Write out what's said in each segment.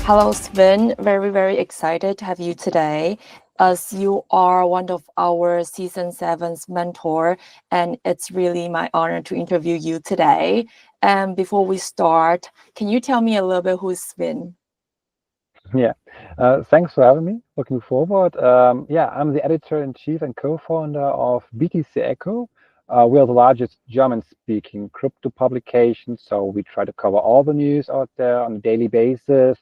Hello, Sven. Very, very excited to have you today, as you are one of our Season 7's mentor, and it's really my honor to interview you today. And before we start, can you tell me a little bit who's Sven? Yeah, thanks for having me. Looking forward. Yeah, I'm the editor-in-chief and co-founder of BTC-ECHO. We are the largest German-speaking crypto publication, so we try to cover all the news out there on a daily basis,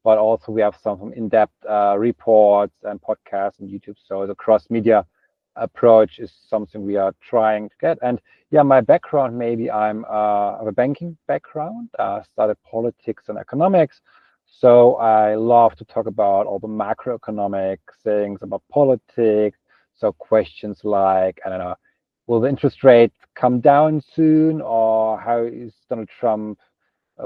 but also we have some in-depth reports and podcasts and YouTube. So the cross-media approach is something we are trying to get. And yeah, my background, maybe I have a banking background, studied politics and economics. So I love to talk about all the macroeconomic things, about politics. So questions like, I don't know, will the interest rate come down soon, or how is Donald Trump,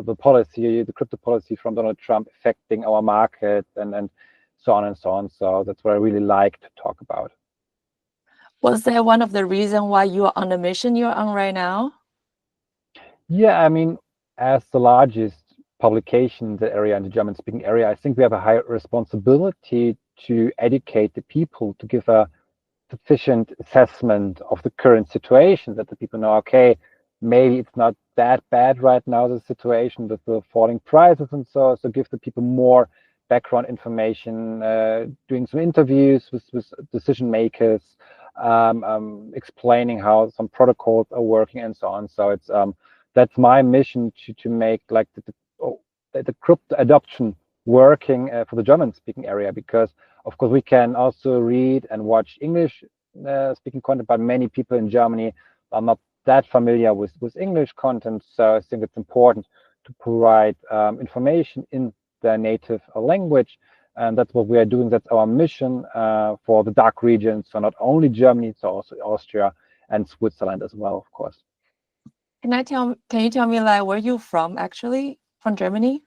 the policy, the crypto policy from Donald Trump affecting our market, and so on and so on. So that's what I really like to talk about. Was that one of the reasons why you are on the mission you're on right now? Yeah, I mean, as the largest publication in the area, in the German-speaking area, I think we have a high responsibility to educate the people, to give a sufficient assessment of the current situation, that the people know, okay, maybe it's not that bad right now, the situation with the falling prices and so give the people more background information, doing some interviews with decision makers, explaining how some protocols are working and so on. So it's that's my mission to make like the crypto adoption working for the German speaking area, because of course we can also read and watch English speaking content, but many people in Germany are not that familiar with English content. So I think it's important to provide information in their native language. And that's what we are doing. That's our mission for the DACH region. So not only Germany, so also Austria and Switzerland as well, of course. Can you tell me like where you from actually? From Germany?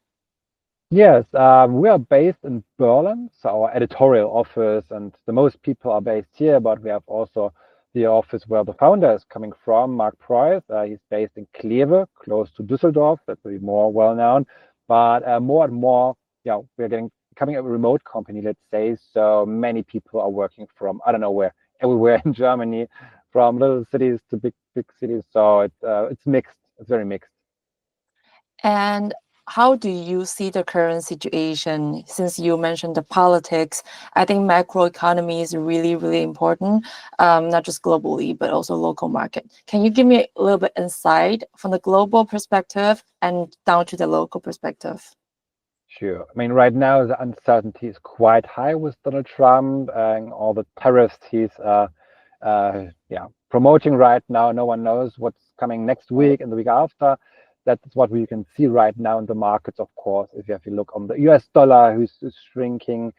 Yes, we are based in Berlin, so our editorial office and the most people are based here, but we have also the office where the founder is coming from, Mark Price. He's based in Kleve, close to Düsseldorf. That's really more well known. But more and more, yeah, we're becoming a remote company, let's say. So many people are working from, I don't know where, everywhere in Germany, from little cities to big cities. So it's mixed. It's very mixed. And how do you see the current situation? Since you mentioned the politics, I think macroeconomy is really, really important, not just globally, but also local market. Can you give me a little bit insight from the global perspective and down to the local perspective? Sure. I mean, right now the uncertainty is quite high with Donald Trump and all the tariffs he's yeah, promoting right now. No one knows what's coming next week and the week after. That's what we can see right now in the markets, of course. If you have to look on the US dollar, who's shrinking,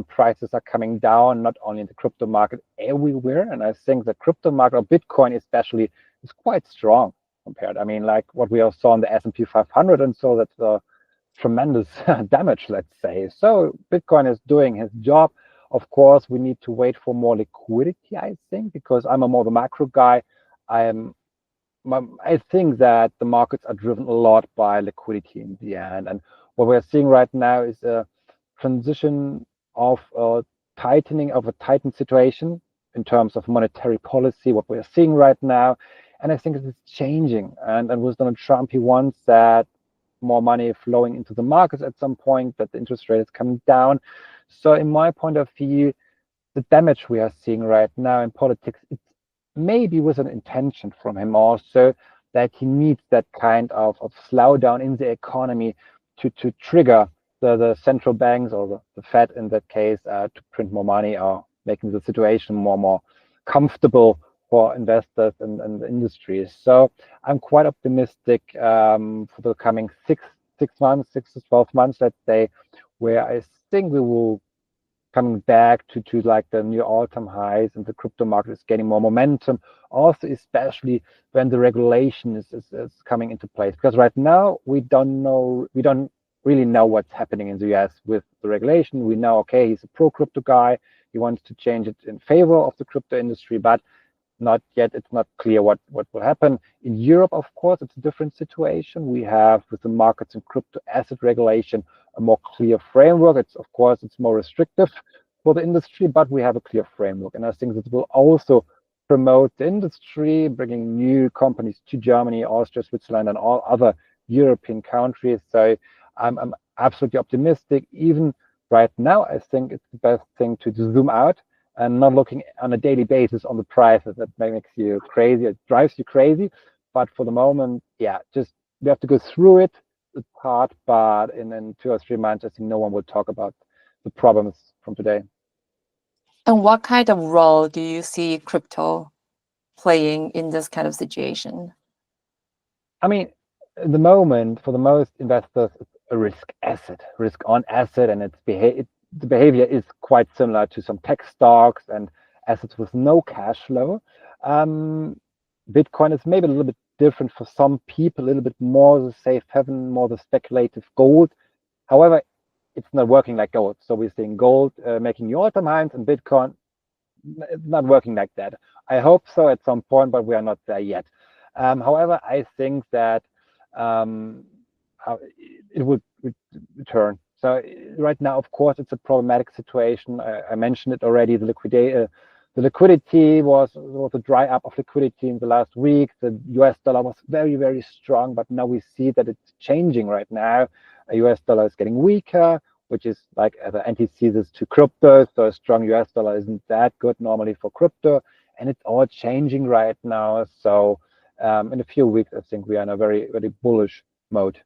prices are coming down, not only in the crypto market, everywhere. And I think the crypto market, or Bitcoin especially, is quite strong compared. I mean, like what we all saw in the S&P 500 and so, that's tremendous damage, let's say. So Bitcoin is doing his job. Of course, we need to wait for more liquidity, I think, because I'm a more the macro guy. I think that the markets are driven a lot by liquidity in the end. And what we're seeing right now is a transition of tightening of a tightened situation in terms of monetary policy, what we're seeing right now. And I think it's changing. And with Donald Trump, he wants that more money flowing into the markets at some point, that the interest rate is coming down. So in my point of view, the damage we are seeing right now in politics, it's maybe with an intention from him also, that he needs that kind of slowdown in the economy to trigger the central banks, or the Fed in that case, to print more money, or making the situation more comfortable for investors and the industries. So I'm quite optimistic for the coming six months, 6 to 12 months, let's say, where I think we will coming back to like the new all-time highs, and the crypto market is getting more momentum. Also, especially when the regulation is coming into place, because right now we don't really know what's happening in the US with the regulation. We know, okay, he's a pro crypto guy. He wants to change it in favor of the crypto industry, but not yet. It's not clear what will happen. In Europe, of course, it's a different situation. We have, with the markets and crypto asset regulation, a more clear framework. Of course, it's more restrictive for the industry, but we have a clear framework. And I think that will also promote the industry, bringing new companies to Germany, Austria, Switzerland, and all other European countries. So I'm absolutely optimistic. Even right now, I think it's the best thing to zoom out and not looking on a daily basis on the prices. That makes you crazy. It drives you crazy. But for the moment, yeah, just we have to go through it. It's hard, but in 2 or 3 months, I think no one will talk about the problems from today. And what kind of role do you see crypto playing in this kind of situation? I mean, at the moment, for the most investors, it's a risk on asset, and the behavior is quite similar to some tech stocks and assets with no cash flow. Bitcoin is maybe a little bit different for some people, a little bit more the safe haven, more the speculative gold. However, it's not working like gold. So we're seeing gold making new all-time highs, and Bitcoin it's not working like that. I hope so at some point, but we are not there yet. However, I think that it would return. So right now, of course, it's a problematic situation. I mentioned it already. The liquidity was a dry up of liquidity in the last week. The US dollar was very, very strong, but now we see that it's changing right now. A US dollar is getting weaker, which is like the antithesis to crypto. So a strong US dollar isn't that good normally for crypto, and it's all changing right now. So in a few weeks, I think we are in a very, very bullish mode.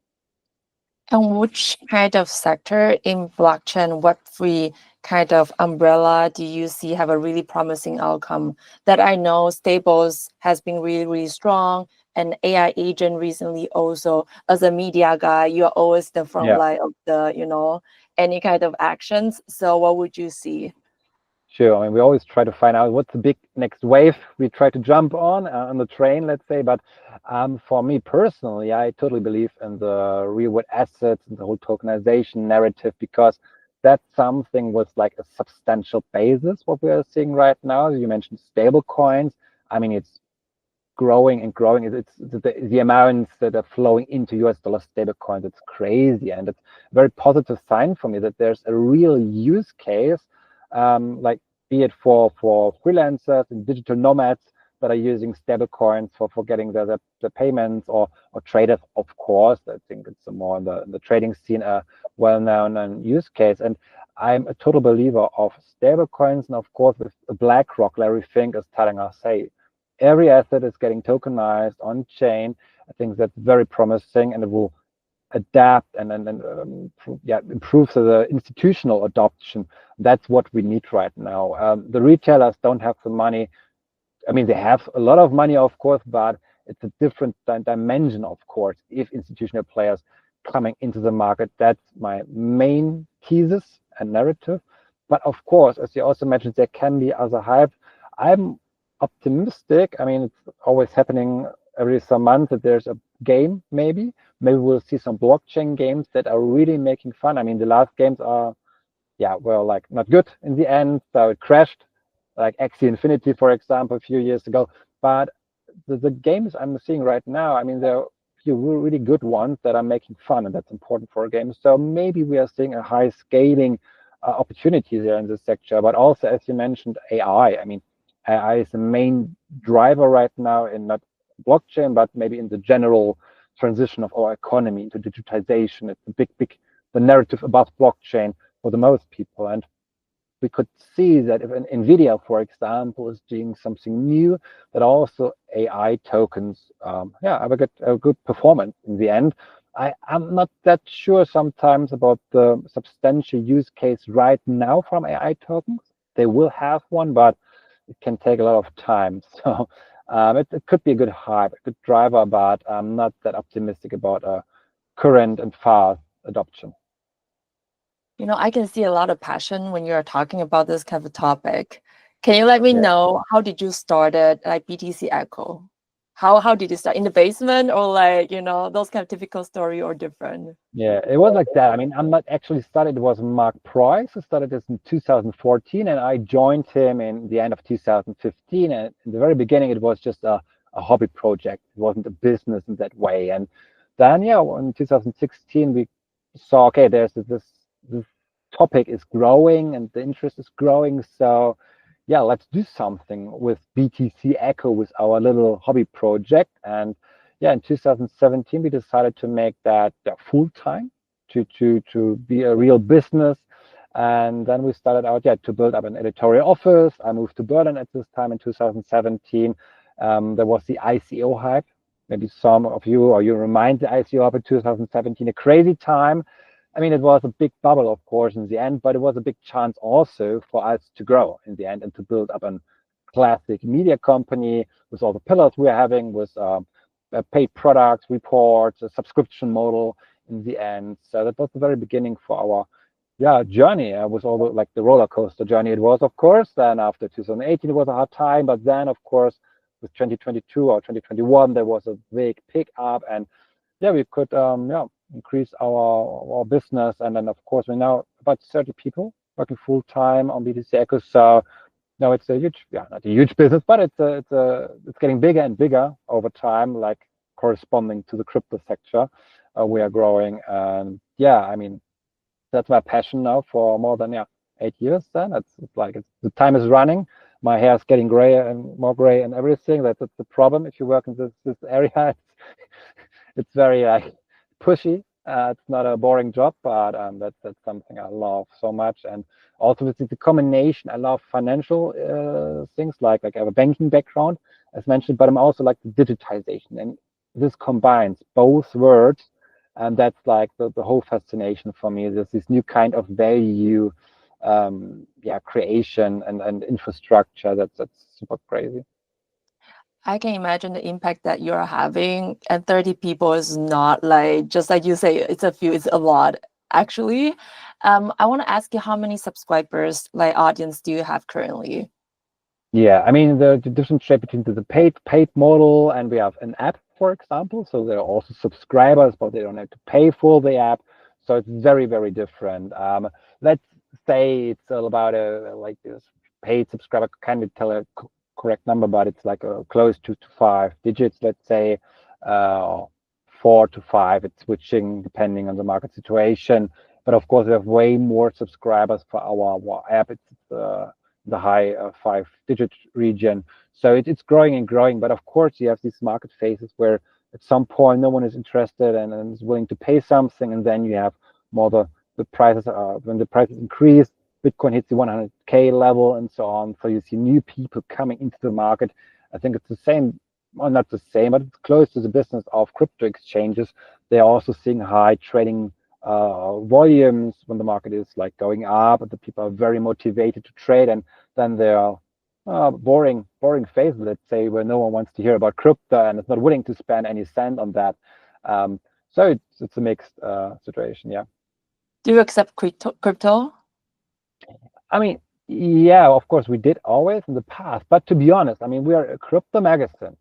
And which kind of sector in blockchain Web3 kind of umbrella do you see have a really promising outcome? That I know stables has been really, really strong, and AI agent recently also. As a media guy, you're always the front line of the, any kind of actions. So what would you see? Sure. I mean, we always try to find out what's the big next wave we try to jump on the train, let's say. But for me personally, I totally believe in the real world assets and the whole tokenization narrative, because that's something with like a substantial basis. What we are seeing right now, you mentioned stable coins. I mean, it's growing and growing. It's the amounts that are flowing into US dollar stable coins. It's crazy, and it's a very positive sign for me that there's a real use case. Like be it for freelancers and digital nomads that are using stable coins for getting the payments, or traders, of course. I think it's more in the trading scene a well-known use case. And I'm a total believer of stable coins. And of course, with BlackRock, Larry Fink is telling us, hey, every asset is getting tokenized on chain. I think that's very promising, and it will adapt and improve the institutional adoption. That's what we need right now. The retailers don't have the money. I mean, they have a lot of money, of course, but it's a different dimension, of course, if institutional players coming into the market. That's my main thesis and narrative. But of course, as you also mentioned, there can be other hype. I'm optimistic. I mean, it's always happening every some month that there's a game, maybe we'll see some blockchain games that are really making fun. I mean, the last games are, well, like not good in the end. So it crashed, like Axie Infinity, for example, a few years ago. But the games I'm seeing right now, I mean, there are a few really good ones that are making fun, and that's important for a game. So maybe we are seeing a high scaling opportunity there in this sector. But also, as you mentioned, AI. I mean, AI is the main driver right now in not blockchain, but maybe in the general transition of our economy into digitization. It's the narrative about blockchain for the most people. And we could see that if NVIDIA, for example, is doing something new, that also AI tokens have a good performance in the end. I'm not that sure sometimes about the substantial use case right now from AI tokens. They will have one, but it can take a lot of time. So it could be a good hype, a good driver, but I'm not that optimistic about a current and fast adoption. I can see a lot of passion when you're talking about this kind of topic. Can you let me know, how did you start it, like BTC-ECHO? How did you start, in the basement, or like, those kind of typical story, or different? Yeah, it was like that. I mean, I'm not actually started. It was Mark Price who started this in 2014, and I joined him in the end of 2015. And in the very beginning, it was just a hobby project. It wasn't a business in that way. And then, in 2016, we saw, okay, there's this topic is growing and the interest is growing. So yeah, let's do something with BTC-ECHO, with our little hobby project. And yeah, in 2017, we decided to make that full time, to be a real business. And then we started out, to build up an editorial office. I moved to Berlin at this time in 2017. There was the ICO hype. Maybe some of you, or you remind the ICO hype in 2017, a crazy time. I mean, it was a big bubble, of course, in the end, but it was a big chance also for us to grow in the end and to build up a classic media company with all the pillars we're having, with paid products, reports, a subscription model in the end. So that was the very beginning for our journey. It was all like the roller coaster journey it was, of course. Then after 2018, it was a hard time, but then, of course, with 2022 or 2021, there was a big pick up, and we could increase our business. And then, of course, we're now about 30 people working full time on BTC-ECHO. So now it's a huge, not a huge business, but it's getting bigger and bigger over time, like corresponding to the crypto sector. We are growing, and I mean, that's my passion now for more than 8 years. Then it's like the time is running. My hair is getting grayer and more gray and everything. That's the problem if you work in this area. It's very pushy. It's not a boring job, but that's something I love so much. And also with the combination, I love financial things, like I have a banking background, as mentioned, but I'm also like the digitization, and this combines both words, and that's like the whole fascination for me. There's this new kind of value, creation and infrastructure that's super crazy. I can imagine the impact that you're having, and 30 people is not like, just like you say, it's a few, it's a lot actually. I want to ask you, how many subscribers, like audience, do you have currently? Yeah, I mean, the differentiate between the paid model, and we have an app, for example. So there are also subscribers, but they don't have to pay for the app. So it's very, very different. Let's say it's all about like this paid subscriber. Can't tell a correct number, but it's like close to 5 digits, let's say, 4 to 5. It's switching depending on the market situation. But of course, we have way more subscribers for our app. It's the high 5-digit region. So it's growing and growing. But of course, you have these market phases where at some point no one is interested and is willing to pay something, and then you have more the prices when the prices increase. Bitcoin hits the 100K level and so on. So you see new people coming into the market. I think it's the same, well, not the same, but it's close to the business of crypto exchanges. They're also seeing high trading volumes when the market is like going up, and the people are very motivated to trade. And then there are boring phase, let's say, where no one wants to hear about crypto and is not willing to spend any cent on that. So it's a mixed situation. Yeah. Do you accept crypto? I mean, yeah, of course we did always in the past, but to be honest, I mean, we are a crypto magazine,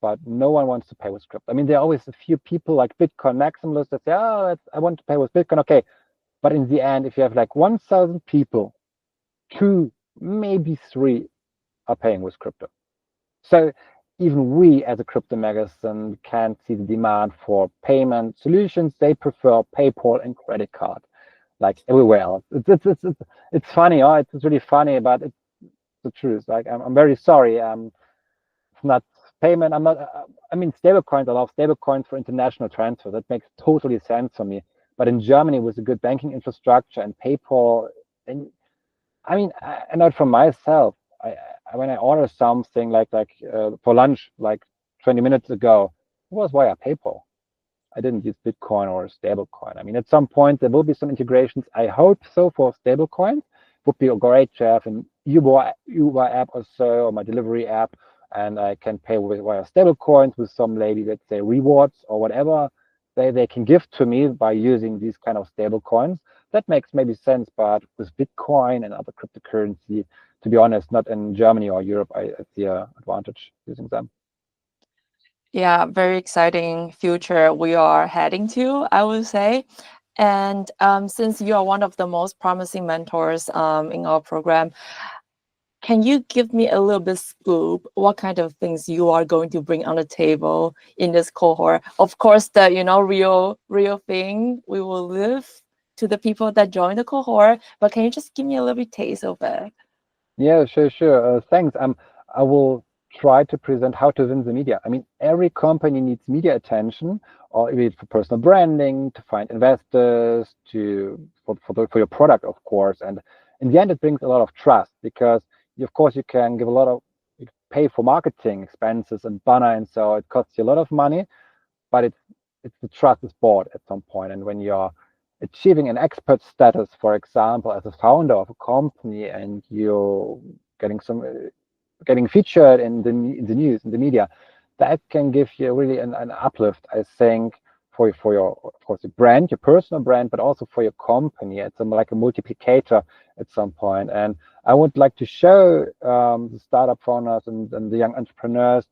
but no one wants to pay with crypto. I mean, there are always a few people like Bitcoin maximalists that say, oh, I want to pay with Bitcoin. Okay. But in the end, if you have like 1,000 people, 2, maybe 3 are paying with crypto. So even we as a crypto magazine can't see the demand for payment solutions. They prefer PayPal and credit card, like everywhere else. It's funny. Oh, it's really funny, but it's the truth. Like, I'm very sorry. It's not payment. I'm not. I mean, stablecoins. I love stablecoins for international transfer. That makes totally sense for me. But in Germany, with a good banking infrastructure and PayPal, and I mean, I know it from myself. When I order something like for lunch, like 20 minutes ago, it was via PayPal. I didn't use Bitcoin or stablecoin. I mean, at some point there will be some integrations. I hope so for stablecoins. Would be great to have an Uber app or so, or my delivery app, and I can pay via stablecoins with some lady, let's say rewards or whatever they can give to me by using these kind of stablecoins. That makes maybe sense, but with Bitcoin and other cryptocurrency, to be honest, not in Germany or Europe, I see an advantage using them. Yeah, very exciting future we are heading to, I would say. And since you are one of the most promising mentors in our program, can you give me a little bit scoop what kind of things you are going to bring on the table in this cohort? Of course, the real thing we will live to the people that join the cohort, but can you just give me a little bit taste of it? Yeah, sure. Thanks. I will try to present how to win the media. I mean, every company needs media attention, or be it for personal branding, to find investors, for your product, of course. And in the end, it brings a lot of trust because, of course, you can give a lot of you pay for marketing expenses and banner, and so it costs you a lot of money, but it's the trust is bought at some point. And when you're achieving an expert status, for example, as a founder of a company, and you're getting featured in the news, in the media, that can give you really an uplift, I think, for your, of course, your brand, your personal brand, but also for your company. It's like a multiplicator at some point. And I would like to show the startup founders and the young entrepreneurs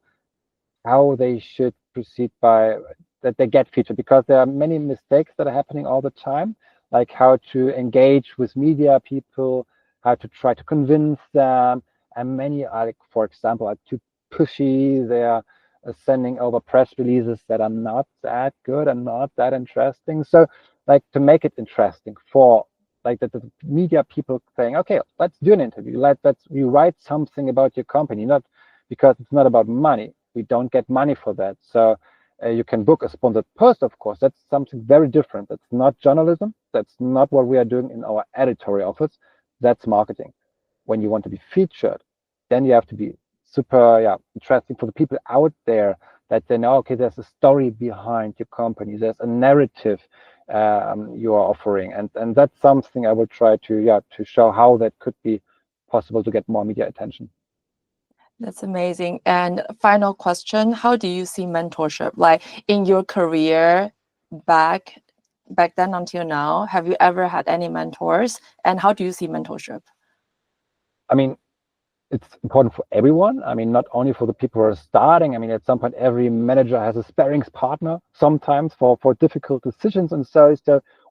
how they should proceed by that they get featured, because there are many mistakes that are happening all the time, like how to engage with media people, how to try to convince them, and many are, like, for example, are too pushy. They are sending over press releases that are not that good and not that interesting. So, like, to make it interesting for like the media people saying, okay, let's do an interview. Let's you write something about your company, not because it's not about money. We don't get money for that. So you can book a sponsored post, of course. That's something very different. That's not journalism. That's not what we are doing in our editorial office. That's marketing. When you want to be featured, then you have to be super interesting for the people out there, that they know, okay, there's a story behind your company. There's a narrative you are offering. And that's something I will try to show how that could be possible to get more media attention. That's amazing. And final question, how do you see mentorship? Like in your career back then until now, have you ever had any mentors? And how do you see mentorship? I mean, it's important for everyone. I mean, not only for the people who are starting. I mean, at some point, every manager has a sparrings partner sometimes for difficult decisions. And so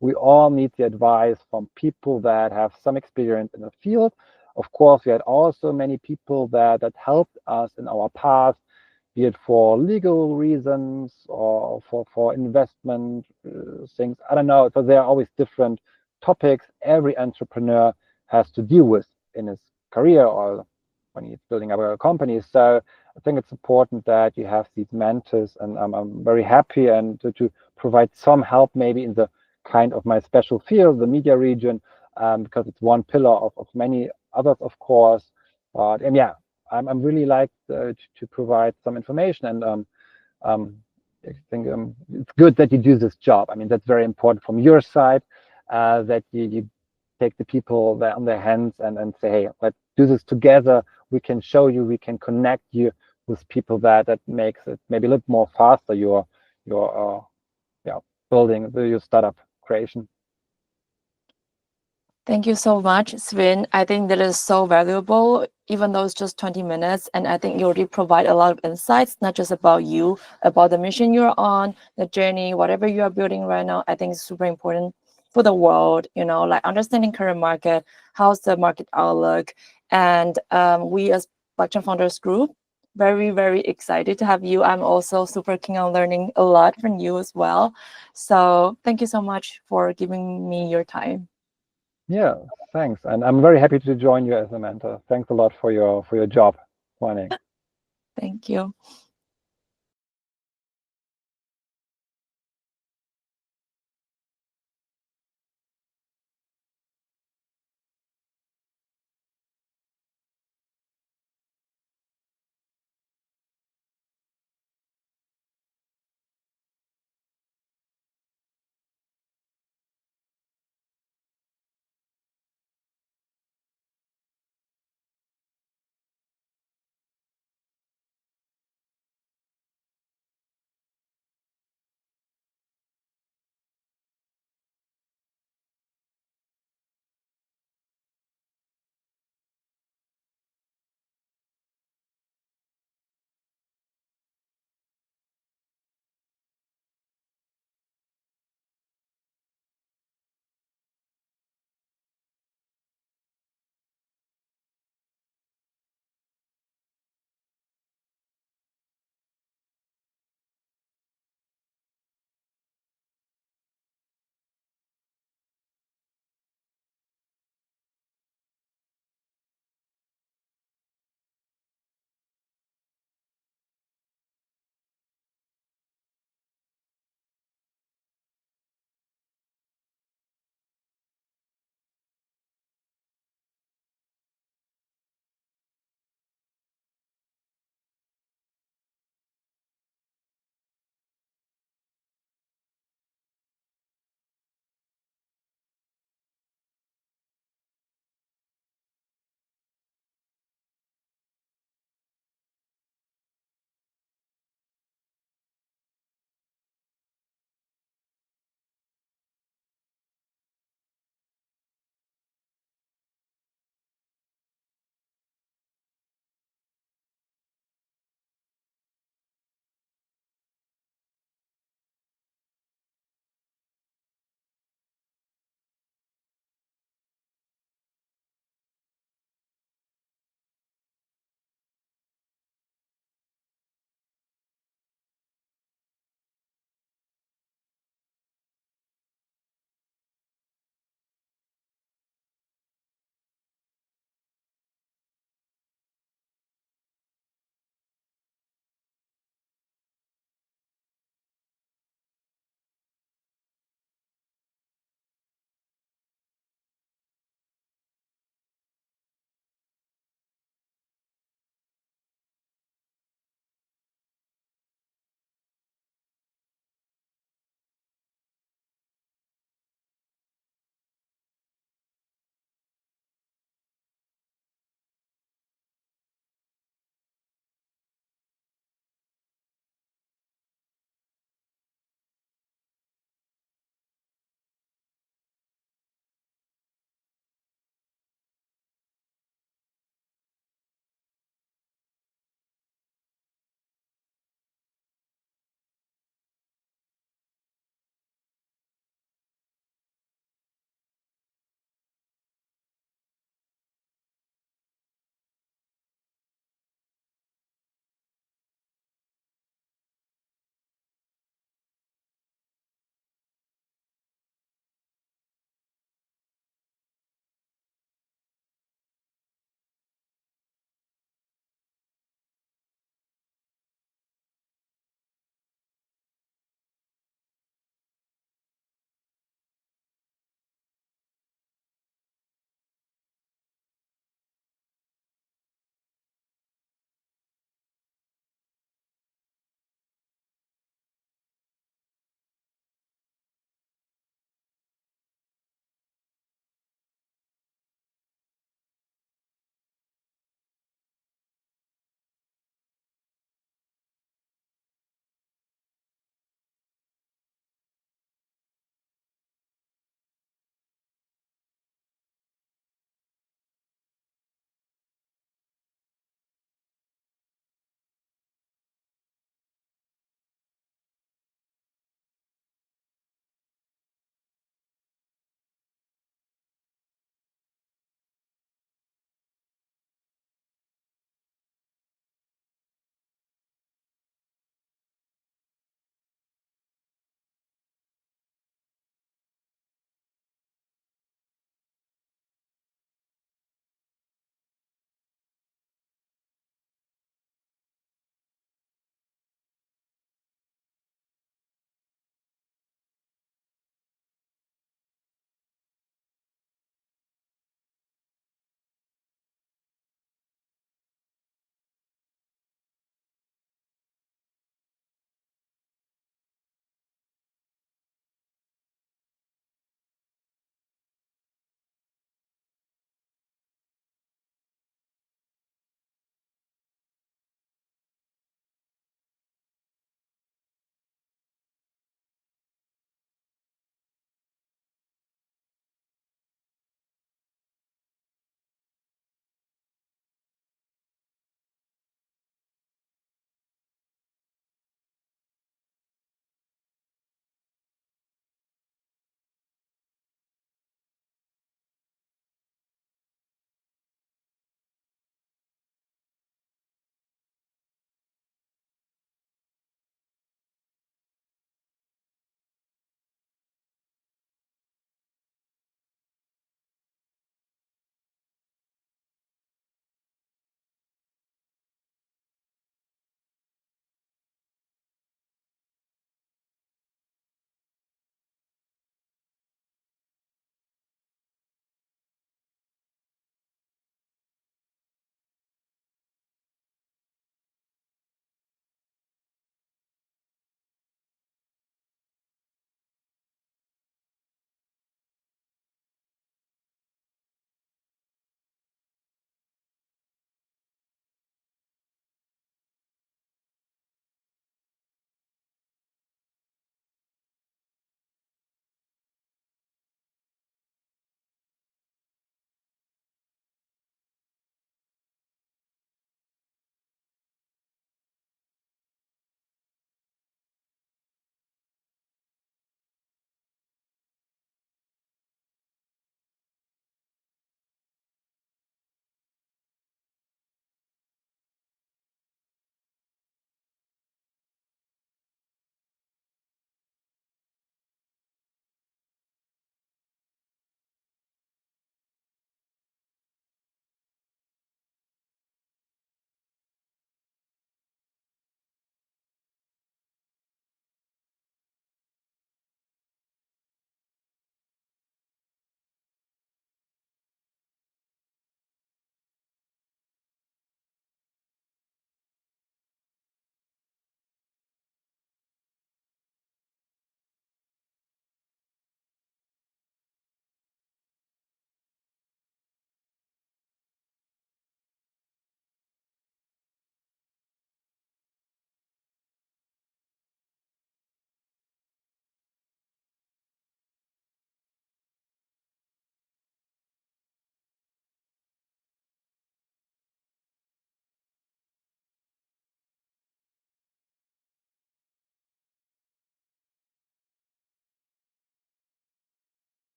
we all need the advice from people that have some experience in the field. Of course, we had also many people that helped us in our past, be it for legal reasons or for investment things. I don't know. So there are always different topics every entrepreneur has to deal with in his career or when he's building up a company. So I think it's important that you have these mentors, and I'm very happy and to provide some help maybe in the kind of my special field, the media region, because it's one pillar of many others, of course. But I'm really like to provide some information, and I think it's good that you do this job. I mean, that's very important from your side, that you take the people on their hands and say, hey, let's do this together. We can show you, we can connect you with people that makes it maybe a little more faster, your building, your startup creation. Thank you so much, Sven. I think that is so valuable, even though it's just 20 minutes. And I think you already provide a lot of insights, not just about you, about the mission you're on, the journey, whatever you are building right now. I think it's super important for the world, like understanding current market, how's the market outlook. And we as Blockchain Founders Group, very, very excited to have you. I'm also super keen on learning a lot from you as well. So thank you so much for giving me your time. Yeah, thanks. And I'm very happy to join you as a mentor. Thanks a lot for your job, Kuan-Ning. Thank you.